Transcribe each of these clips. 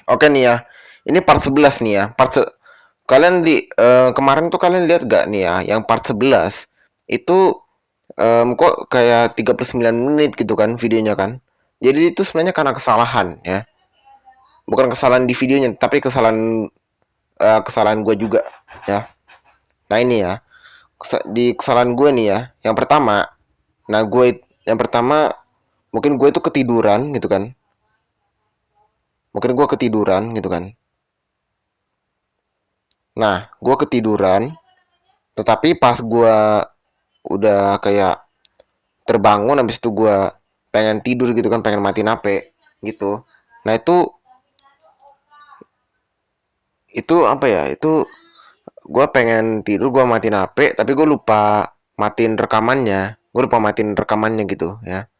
Oke nih ya. Ini part 11 nih ya. Kalian kemarin tuh kalian lihat gak nih ya, yang part 11 itu kok kayak 39 menit gitu kan videonya kan. Jadi itu sebenarnya karena kesalahan ya. Bukan kesalahan di videonya, tapi kesalahan gue juga ya. Nah ini ya, di kesalahan gue nih ya. Yang pertama, yang pertama mungkin gue itu ketiduran gitu kan. Mungkin gue ketiduran gitu kan. Nah, gue ketiduran, tetapi pas gue udah kayak terbangun, habis itu gue pengen tidur gitu kan, pengen matiin HP gitu. Nah itu apa ya, itu gue pengen tidur, gue matiin HP, tapi gue lupa matiin rekamannya. Gue lupa matiin rekamannya gitu ya.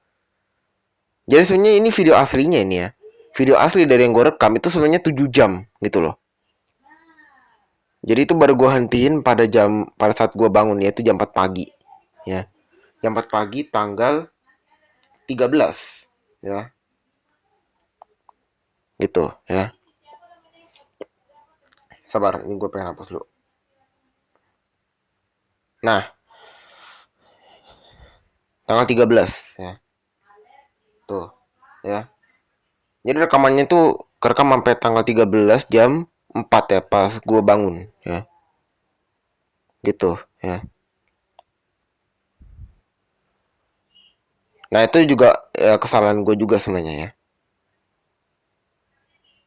Jadi sebenarnya ini video aslinya ini ya. Video asli dari yang gue rekam itu sebenarnya 7 jam gitu loh. Jadi itu baru gue hentiin pada saat gue bangun, yaitu jam 4 pagi ya. Jam 4 pagi tanggal 13 ya, gitu ya. Sabar, ini gue pengen hapus dulu. Nah, tanggal 13 ya. Tuh, ya. Jadi rekamannya tuh kerekam sampai tanggal 13 jam 4 ya, pas gue bangun ya. Gitu ya. Nah, itu juga ya, kesalahan gue juga sebenarnya ya.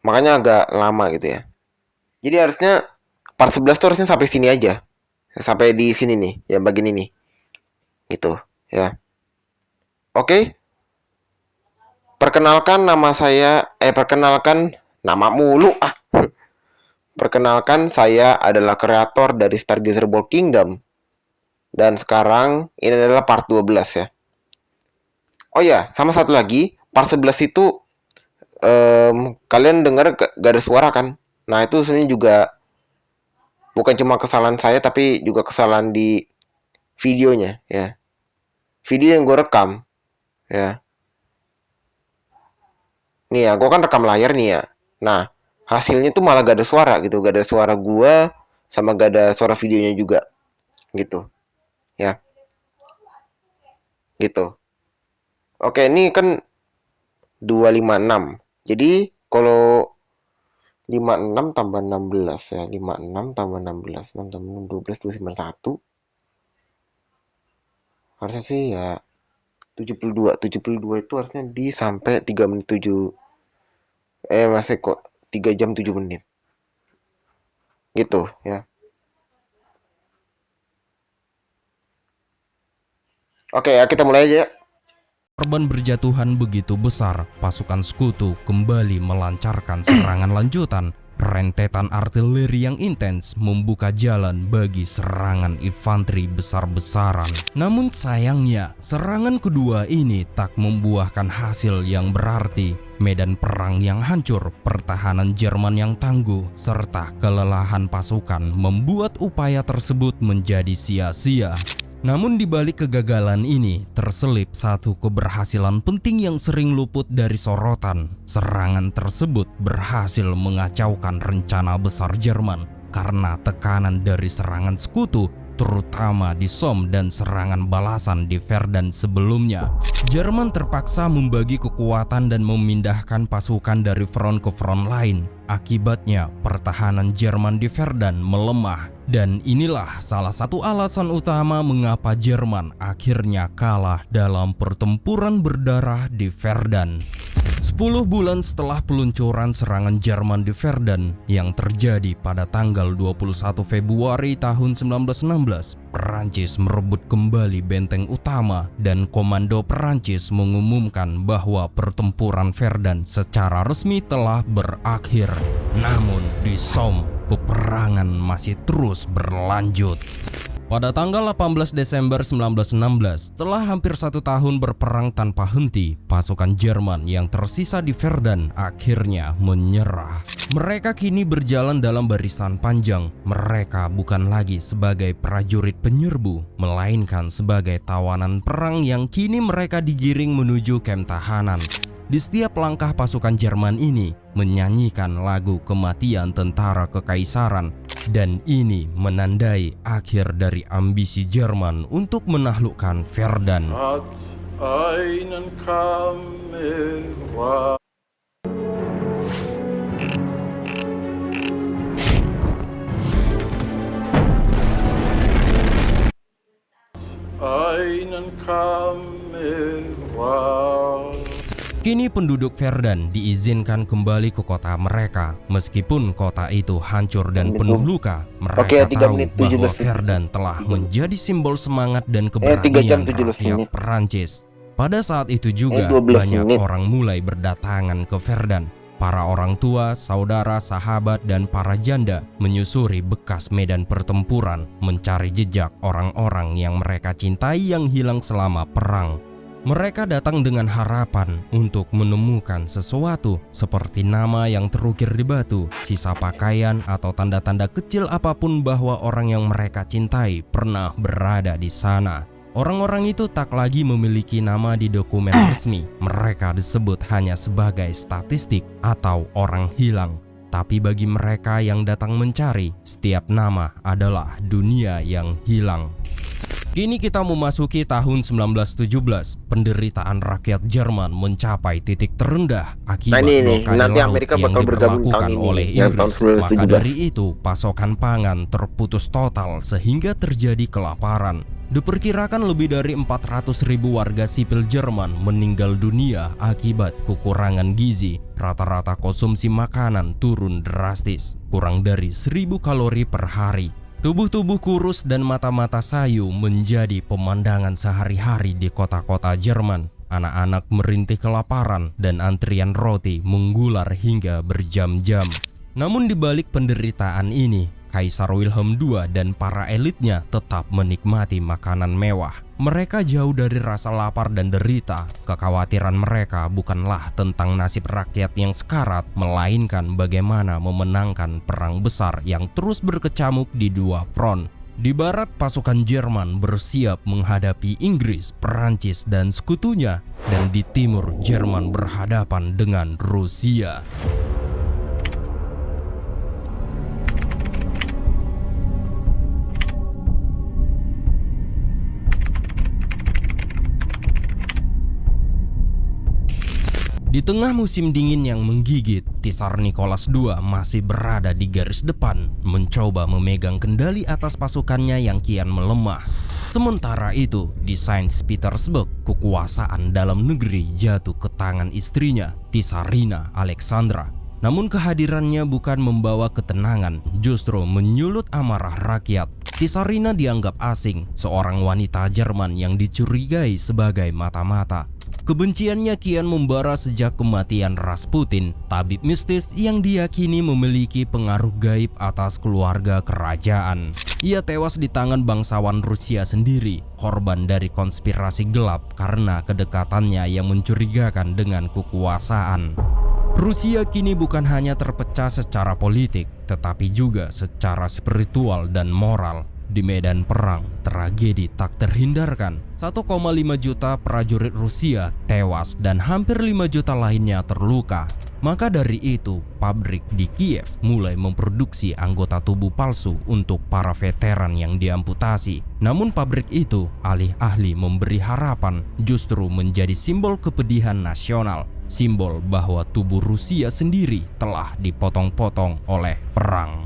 Makanya agak lama gitu ya. Jadi harusnya part 11 tuh harusnya sampai sini aja. Sampai di sini nih, ya bagian ini. Gitu ya. Oke, perkenalkan nama mulu ah. Perkenalkan, saya adalah kreator dari Stargazer Ball Kingdom. Dan sekarang ini adalah part 12 ya. Oh ya, sama satu lagi, part 11 itu kalian dengar gak ada suara kan? Nah, itu sebenarnya juga bukan cuma kesalahan saya, tapi juga kesalahan di videonya ya. Video yang gue rekam ya. Nih ya, gue kan rekam layar nih ya. Nah, hasilnya tuh malah gak ada suara gitu. Gak ada suara gue, sama gak ada suara videonya juga. Gitu ya, gitu. Oke, ini kan 256. Jadi kalau 56 tambah 16 ya. 56 tambah 16. 6 tambah 6, 12, 291. Harusnya sih ya 72. 72 itu harusnya di sampai 3 menit 7. Masih kok 3 jam 7 menit. Gitu ya. Oke ya, kita mulai aja ya. Korban berjatuhan begitu besar, pasukan sekutu kembali melancarkan serangan lanjutan. Rentetan artileri yang intens membuka jalan bagi serangan infanteri besar-besaran. Namun sayangnya, serangan kedua ini tak membuahkan hasil yang berarti. Medan perang yang hancur, pertahanan Jerman yang tangguh, serta kelelahan pasukan membuat upaya tersebut menjadi sia-sia. Namun di balik kegagalan ini terselip satu keberhasilan penting yang sering luput dari sorotan. Serangan tersebut berhasil mengacaukan rencana besar Jerman karena tekanan dari serangan sekutu, terutama di Somme dan serangan balasan di Verdun sebelumnya. Jerman terpaksa membagi kekuatan dan memindahkan pasukan dari front ke front lain. Akibatnya, pertahanan Jerman di Verdun melemah. Dan inilah salah satu alasan utama mengapa Jerman akhirnya kalah dalam pertempuran berdarah di Verdun. 10 bulan setelah peluncuran serangan Jerman di Verdun yang terjadi pada tanggal 21 Februari tahun 1916, Perancis merebut kembali benteng utama dan komando Perancis mengumumkan bahwa pertempuran Verdun secara resmi telah berakhir. Namun di Somme, peperangan masih terus berlanjut. Pada tanggal 18 Desember 1916, setelah hampir 1 tahun berperang tanpa henti, pasukan Jerman yang tersisa di Verdun akhirnya menyerah. Mereka kini berjalan dalam barisan panjang. Mereka bukan lagi sebagai prajurit penyerbu, melainkan sebagai tawanan perang yang kini mereka digiring menuju kamp tahanan. Di setiap langkah pasukan Jerman ini menyanyikan lagu kematian tentara kekaisaran, dan ini menandai akhir dari ambisi Jerman untuk menaklukkan Verdun. Hat einen Kamera. Einen Kamera. Kini penduduk Verdun diizinkan kembali ke kota mereka. Meskipun kota itu hancur dan penuh luka, mereka Oke, 3 tahu menit, bahwa 17 detik. Verdun telah menjadi simbol semangat dan 3 keberanian jam 17 rakyat menit. Perancis. Pada saat itu juga 12 banyak menit. orang mulai berdatangan ke Verdun. Para orang tua, saudara, sahabat, dan para janda menyusuri bekas medan pertempuran, mencari jejak orang-orang yang mereka cintai yang hilang selama perang. Mereka datang dengan harapan untuk menemukan sesuatu seperti nama yang terukir di batu, sisa pakaian, atau tanda-tanda kecil apapun bahwa orang yang mereka cintai pernah berada di sana. Orang-orang itu tak lagi memiliki nama di dokumen resmi. Mereka disebut hanya sebagai statistik atau orang hilang. Tapi bagi mereka yang datang mencari, setiap nama adalah dunia yang hilang. Kini kita memasuki tahun 1917. Penderitaan rakyat Jerman mencapai titik terendah akibat Nah, ini blokade nanti laut Amerika yang bakal bergabung diberlakukan tahun ini, oleh yang tahun Inggris. Maka 1917. dari itu, pasokan pangan terputus total sehingga terjadi kelaparan. Diperkirakan lebih dari 400.000 warga sipil Jerman meninggal dunia akibat kekurangan gizi. Rata-rata konsumsi makanan turun drastis, kurang dari 1.000 kalori per hari. Tubuh-tubuh kurus dan mata-mata sayu menjadi pemandangan sehari-hari di kota-kota Jerman. Anak-anak merintih kelaparan dan antrian roti menggular hingga berjam-jam. Namun di balik penderitaan ini, Kaisar Wilhelm II dan para elitnya tetap menikmati makanan mewah. Mereka jauh dari rasa lapar dan derita. Kekhawatiran mereka bukanlah tentang nasib rakyat yang sekarat, melainkan bagaimana memenangkan perang besar yang terus berkecamuk di dua front. Di barat, pasukan Jerman bersiap menghadapi Inggris, Perancis, dan sekutunya. Dan di timur, Jerman berhadapan dengan Rusia. Di tengah musim dingin yang menggigit, Tsar Nicholas II masih berada di garis depan, mencoba memegang kendali atas pasukannya yang kian melemah. Sementara itu, di Saint Petersburg, kekuasaan dalam negeri jatuh ke tangan istrinya, Tsarina Alexandra. Namun kehadirannya bukan membawa ketenangan, justru menyulut amarah rakyat. Tsarina dianggap asing, seorang wanita Jerman yang dicurigai sebagai mata-mata. Kebenciannya kian membara sejak kematian Rasputin, tabib mistis yang diyakini memiliki pengaruh gaib atas keluarga kerajaan. Ia tewas di tangan bangsawan Rusia sendiri, korban dari konspirasi gelap karena kedekatannya yang mencurigakan dengan kekuasaan. Rusia kini bukan hanya terpecah secara politik, tetapi juga secara spiritual dan moral. Di medan perang, tragedi tak terhindarkan. 1,5 juta prajurit Rusia tewas dan hampir 5 juta lainnya terluka. Maka dari itu, pabrik di Kiev mulai memproduksi anggota tubuh palsu untuk para veteran yang diamputasi. Namun pabrik itu, alih-alih memberi harapan, justru menjadi simbol kepedihan nasional. Simbol bahwa tubuh Rusia sendiri telah dipotong-potong oleh perang.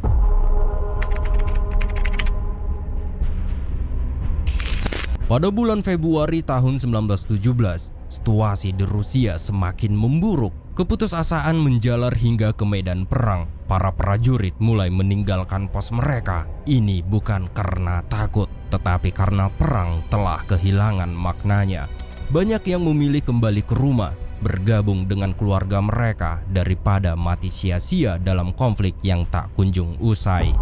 Pada bulan Februari tahun 1917, situasi di Rusia semakin memburuk. Keputusasaan menjalar hingga ke medan perang. Para prajurit mulai meninggalkan pos mereka. Ini bukan karena takut, tetapi karena perang telah kehilangan maknanya. Banyak yang memilih kembali ke rumah, bergabung dengan keluarga mereka daripada mati sia-sia dalam konflik yang tak kunjung usai.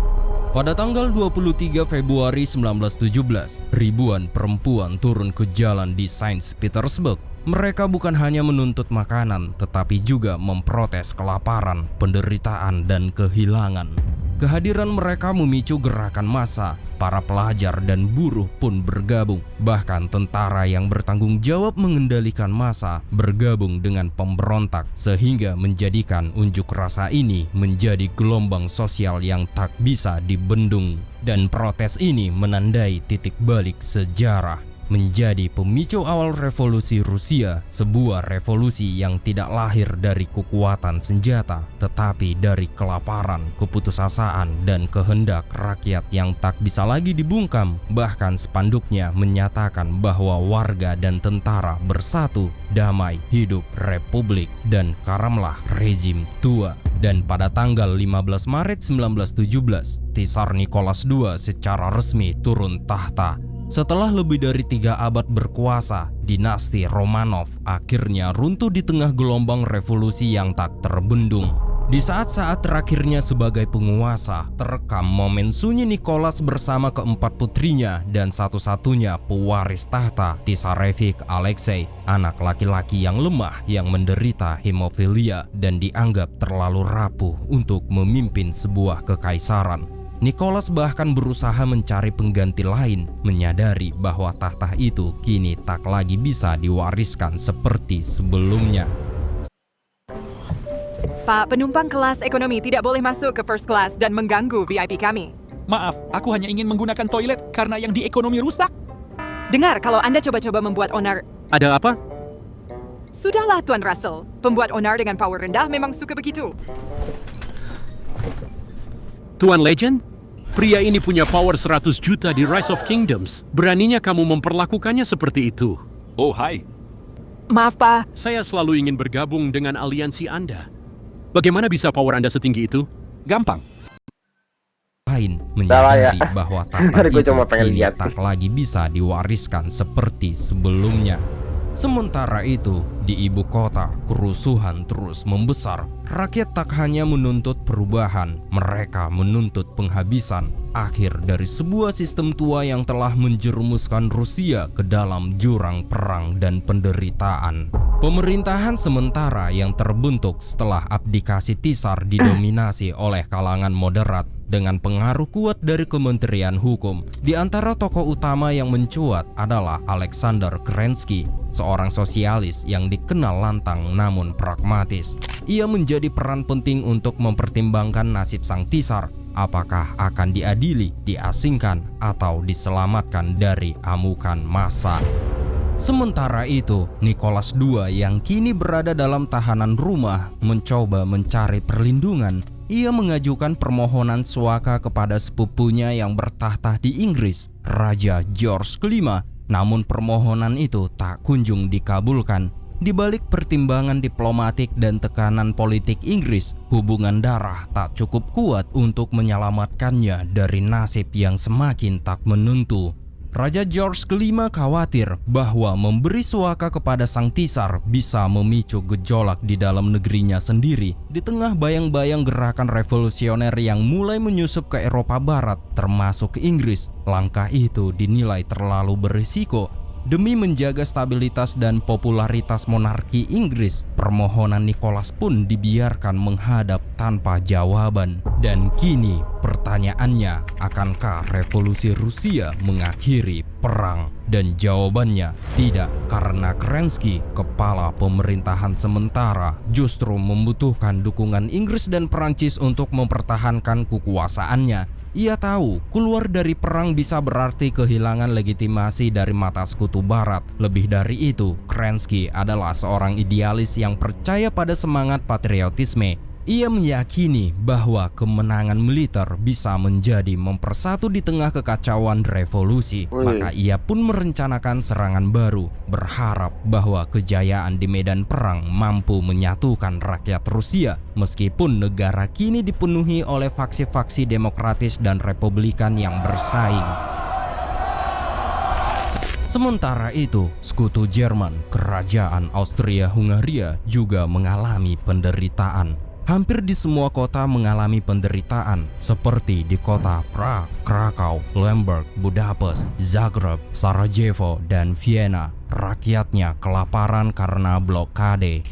Pada tanggal 23 Februari 1917, ribuan perempuan turun ke jalan di Saint Petersburg. Mereka bukan hanya menuntut makanan, tetapi juga memprotes kelaparan, penderitaan, dan kehilangan. Kehadiran mereka memicu gerakan massa. Para pelajar dan buruh pun bergabung. Bahkan tentara yang bertanggung jawab mengendalikan massa bergabung dengan pemberontak sehingga menjadikan unjuk rasa ini menjadi gelombang sosial yang tak bisa dibendung. Dan protes ini menandai titik balik sejarah, menjadi pemicu awal revolusi Rusia, sebuah revolusi yang tidak lahir dari kekuatan senjata, tetapi dari kelaparan, keputusasaan, dan kehendak rakyat yang tak bisa lagi dibungkam. Bahkan spanduknya menyatakan bahwa warga dan tentara bersatu, damai, hidup republik, dan karamlah rezim tua. Dan pada tanggal 15 Maret 1917, Tsar Nicholas II secara resmi turun tahta. Setelah lebih dari 3 abad berkuasa, dinasti Romanov akhirnya runtuh di tengah gelombang revolusi yang tak terbendung. Di saat-saat terakhirnya sebagai penguasa, terekam momen sunyi Nicholas bersama keempat putrinya dan satu-satunya pewaris tahta, Tsarevich Alexei, anak laki-laki yang lemah yang menderita hemofilia dan dianggap terlalu rapuh untuk memimpin sebuah kekaisaran. Nicholas bahkan berusaha mencari pengganti lain, menyadari bahwa tahta itu kini tak lagi bisa diwariskan seperti sebelumnya. Pak, penumpang kelas ekonomi tidak boleh masuk ke first class dan mengganggu VIP kami. Maaf, aku hanya ingin menggunakan toilet karena yang di ekonomi rusak. Dengar kalau Anda coba-coba membuat onar. Ada apa? Sudahlah Tuan Russell, pembuat onar dengan power rendah memang suka begitu. Tuan Legend? Pria ini punya power 100 juta di Rise of Kingdoms. Beraninya kamu memperlakukannya seperti itu? Oh, hai. Maaf Pak, Saya selalu ingin bergabung dengan aliansi Anda. Bagaimana bisa power Anda setinggi itu? Gampang. Lain Salah ya. menyadari bahwa tahta Tadi gua itu cuma pengen kini lihat. tak lagi bisa diwariskan seperti sebelumnya. Sementara itu, di ibu kota, kerusuhan terus membesar. Rakyat tak hanya menuntut perubahan, mereka menuntut penghabisan akhir dari sebuah sistem tua yang telah menjerumuskan Rusia ke dalam jurang perang dan penderitaan. Pemerintahan sementara yang terbentuk setelah abdikasi Tsar didominasi oleh kalangan moderat dengan pengaruh kuat dari Kementerian Hukum. Di antara tokoh utama yang mencuat adalah Alexander Kerensky, seorang sosialis yang dikenal lantang namun pragmatis. Ia menjadi peran penting untuk mempertimbangkan nasib sang Tsar, apakah akan diadili, diasingkan, atau diselamatkan dari amukan massa. Sementara itu, Nicholas II yang kini berada dalam tahanan rumah mencoba mencari perlindungan. Ia mengajukan permohonan suaka kepada sepupunya yang bertahta di Inggris, Raja George V. Namun permohonan itu tak kunjung dikabulkan. Di balik pertimbangan diplomatik dan tekanan politik Inggris, hubungan darah tak cukup kuat untuk menyelamatkannya dari nasib yang semakin tak menentu. Raja George V khawatir bahwa memberi suaka kepada sang Tsar bisa memicu gejolak di dalam negerinya sendiri di tengah bayang-bayang gerakan revolusioner yang mulai menyusup ke Eropa Barat termasuk ke Inggris. Langkah itu dinilai terlalu berisiko. Demi menjaga stabilitas dan popularitas monarki Inggris, permohonan Nicholas pun dibiarkan menghadap tanpa jawaban. Dan kini pertanyaannya, akankah revolusi Rusia mengakhiri perang? Dan jawabannya tidak, karena Kerensky, kepala pemerintahan sementara, justru membutuhkan dukungan Inggris dan Perancis untuk mempertahankan kekuasaannya. Ia tahu keluar dari perang bisa berarti kehilangan legitimasi dari mata sekutu barat. Lebih dari itu, Kerensky adalah seorang idealis yang percaya pada semangat patriotisme. Ia meyakini bahwa kemenangan militer bisa menjadi mempersatu di tengah kekacauan revolusi. Maka ia pun merencanakan serangan baru, berharap bahwa kejayaan di medan perang mampu menyatukan rakyat Rusia. Meskipun negara kini dipenuhi oleh faksi-faksi demokratis dan republikan yang bersaing. Sementara itu, sekutu Jerman, Kerajaan Austria-Hungaria juga mengalami penderitaan. Hampir di semua kota mengalami penderitaan, seperti di kota Prague, Krakow, Lemberg, Budapest, Zagreb, Sarajevo, dan Vienna. Rakyatnya kelaparan karena blokade.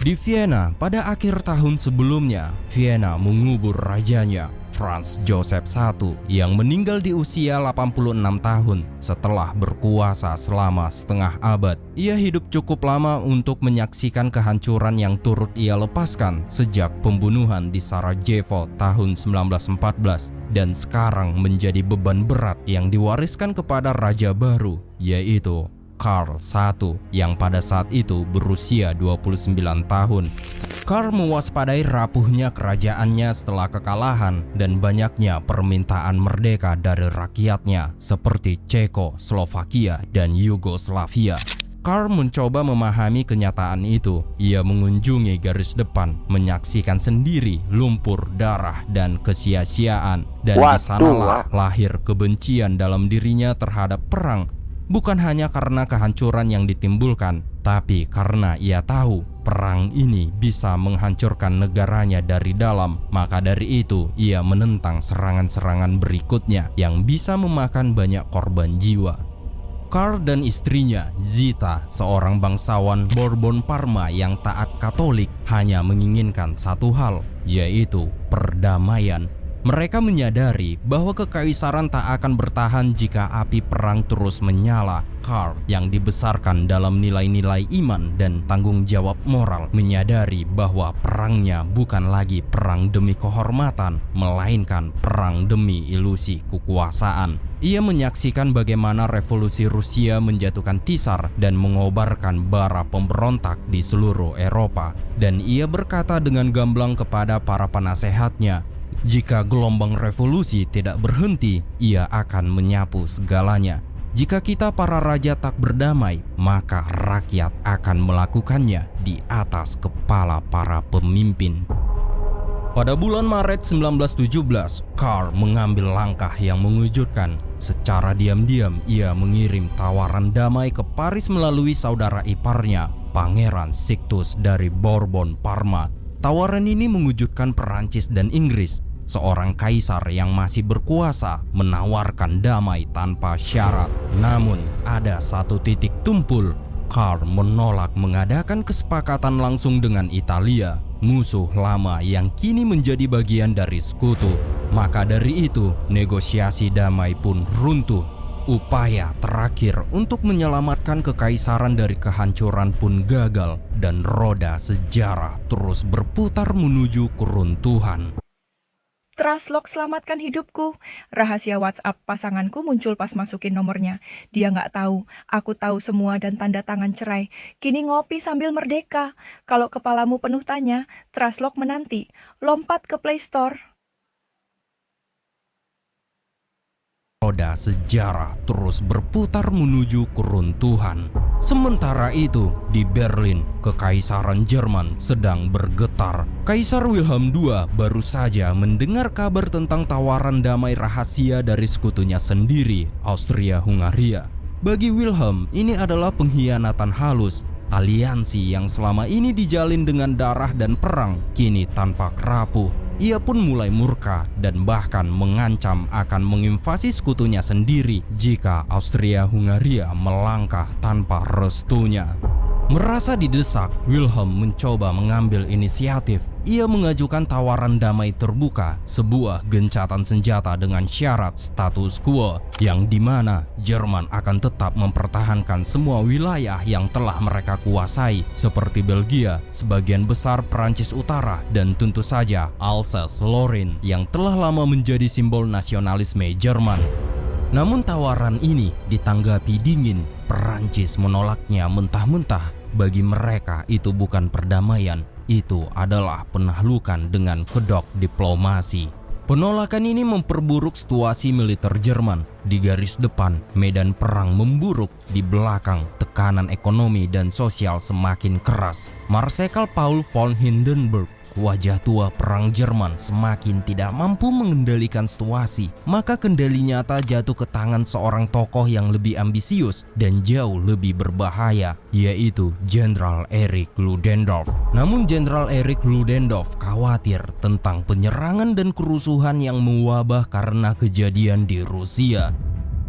Di Vienna, pada akhir tahun sebelumnya, Vienna mengubur rajanya. Franz Joseph I yang meninggal di usia 86 tahun setelah berkuasa selama setengah abad. Ia hidup cukup lama untuk menyaksikan kehancuran yang turut ia lepaskan sejak pembunuhan di Sarajevo tahun 1914 dan sekarang menjadi beban berat yang diwariskan kepada raja baru, yaitu Karl I yang pada saat itu berusia 29 tahun. Karl mewaspadai rapuhnya kerajaannya setelah kekalahan dan banyaknya permintaan merdeka dari rakyatnya seperti Ceko, Slovakia, dan Yugoslavia. Karl mencoba memahami kenyataan itu. Ia mengunjungi garis depan, menyaksikan sendiri lumpur darah dan kesia-siaan. Dan di sanalah lahir kebencian dalam dirinya terhadap perang. Bukan hanya karena kehancuran yang ditimbulkan, tapi karena ia tahu perang ini bisa menghancurkan negaranya dari dalam. Maka dari itu, ia menentang serangan-serangan berikutnya yang bisa memakan banyak korban jiwa. Karl dan istrinya, Zita, seorang bangsawan Bourbon Parma yang taat Katolik, hanya menginginkan satu hal, yaitu perdamaian. Mereka menyadari bahwa kekaisaran tak akan bertahan jika api perang terus menyala. Karl yang dibesarkan dalam nilai-nilai iman dan tanggung jawab moral menyadari bahwa perangnya bukan lagi perang demi kehormatan, melainkan perang demi ilusi kekuasaan. Ia menyaksikan bagaimana revolusi Rusia menjatuhkan Tsar dan mengobarkan bara pemberontak di seluruh Eropa. Dan ia berkata dengan gamblang kepada para penasehatnya, jika gelombang revolusi tidak berhenti, ia akan menyapu segalanya. Jika kita para raja tak berdamai, maka rakyat akan melakukannya di atas kepala para pemimpin. Pada bulan Maret 1917, Karl mengambil langkah yang mengejutkan. Secara diam-diam, ia mengirim tawaran damai ke Paris melalui saudara iparnya, Pangeran Sixtus dari Bourbon Parma. Tawaran ini mengejutkan Perancis dan Inggris. Seorang kaisar yang masih berkuasa menawarkan damai tanpa syarat. Namun, ada satu titik tumpul. Karl menolak mengadakan kesepakatan langsung dengan Italia, musuh lama yang kini menjadi bagian dari sekutu. Maka dari itu, negosiasi damai pun runtuh. Upaya terakhir untuk menyelamatkan kekaisaran dari kehancuran pun gagal, dan roda sejarah terus berputar menuju keruntuhan. Trustlock selamatkan hidupku. Rahasia WhatsApp pasanganku muncul pas masukin nomornya. Dia nggak tahu, aku tahu semua dan tanda tangan cerai. Kini ngopi sambil merdeka. Kalau kepalamu penuh tanya, Trustlock menanti. Lompat ke Play Store. Roda sejarah terus berputar menuju keruntuhan. Sementara itu, di Berlin, Kekaisaran Jerman sedang bergetar. Kaisar Wilhelm II baru saja mendengar kabar tentang tawaran damai rahasia dari sekutunya sendiri, Austria-Hungaria. Bagi Wilhelm, ini adalah pengkhianatan halus. Aliansi yang selama ini dijalin dengan darah dan perang, kini tanpa rapuh. Ia pun mulai murka dan bahkan mengancam akan menginvasi sekutunya sendiri jika Austria-Hungaria melangkah tanpa restunya. Merasa didesak, Wilhelm mencoba mengambil inisiatif. Ia mengajukan tawaran damai terbuka, sebuah gencatan senjata dengan syarat status quo, yang dimana Jerman akan tetap mempertahankan semua wilayah yang telah mereka kuasai, seperti Belgia, sebagian besar Perancis Utara, dan tentu saja Alsace-Lorraine yang telah lama menjadi simbol nasionalisme Jerman. Namun tawaran ini ditanggapi dingin. Perancis menolaknya mentah-mentah. Bagi mereka itu bukan perdamaian, itu adalah penaklukan dengan kedok diplomasi. Penolakan ini memperburuk situasi militer Jerman. Di garis depan, medan perang memburuk. Di belakang, tekanan ekonomi dan sosial semakin keras. Marsekal Paul von Hindenburg, wajah tua perang Jerman, semakin tidak mampu mengendalikan situasi. Maka kendali nyata jatuh ke tangan seorang tokoh yang lebih ambisius dan jauh lebih berbahaya, yaitu Jenderal Erich Ludendorff. Namun Jenderal Erich Ludendorff khawatir tentang penyerangan dan kerusuhan yang mewabah karena kejadian di Rusia.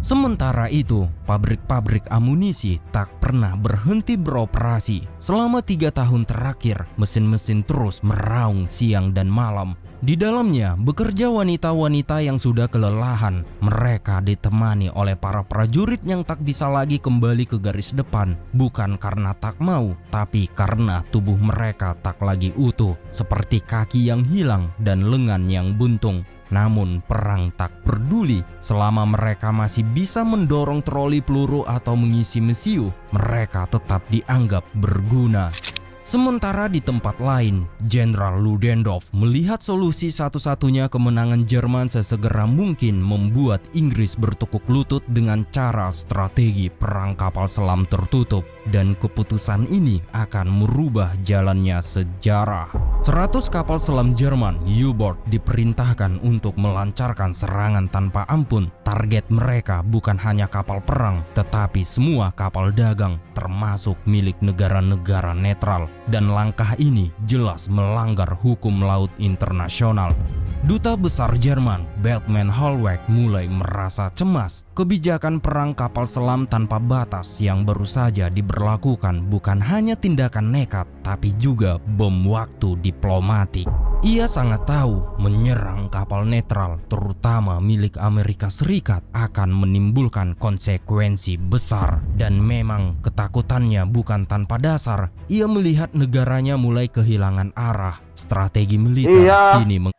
Sementara itu, pabrik-pabrik amunisi tak pernah berhenti beroperasi. Selama 3 tahun terakhir, mesin-mesin terus meraung siang dan malam. Di dalamnya bekerja wanita-wanita yang sudah kelelahan. Mereka ditemani oleh para prajurit yang tak bisa lagi kembali ke garis depan. Bukan karena tak mau, tapi karena tubuh mereka tak lagi utuh, seperti kaki yang hilang dan lengan yang buntung. Namun perang tak peduli, selama mereka masih bisa mendorong troli peluru atau mengisi mesiu, mereka tetap dianggap berguna. Sementara di tempat lain, Jenderal Ludendorff melihat solusi satu-satunya kemenangan Jerman sesegera mungkin membuat Inggris bertekuk lutut dengan cara strategi perang kapal selam tertutup, dan keputusan ini akan merubah jalannya sejarah. 100 kapal selam Jerman U-boat diperintahkan untuk melancarkan serangan tanpa ampun. Target mereka bukan hanya kapal perang, tetapi semua kapal dagang, termasuk milik negara-negara netral. Dan langkah ini jelas melanggar hukum laut internasional. Duta Besar Jerman, Bethmann Hollweg, mulai merasa cemas. Kebijakan perang kapal selam tanpa batas yang baru saja diberlakukan bukan hanya tindakan nekat, tapi juga bom waktu diplomatik. Ia sangat tahu menyerang kapal netral, terutama milik Amerika Serikat, akan menimbulkan konsekuensi besar. Dan memang ketakutannya bukan tanpa dasar. Ia melihat negaranya mulai kehilangan arah. Strategi militer kini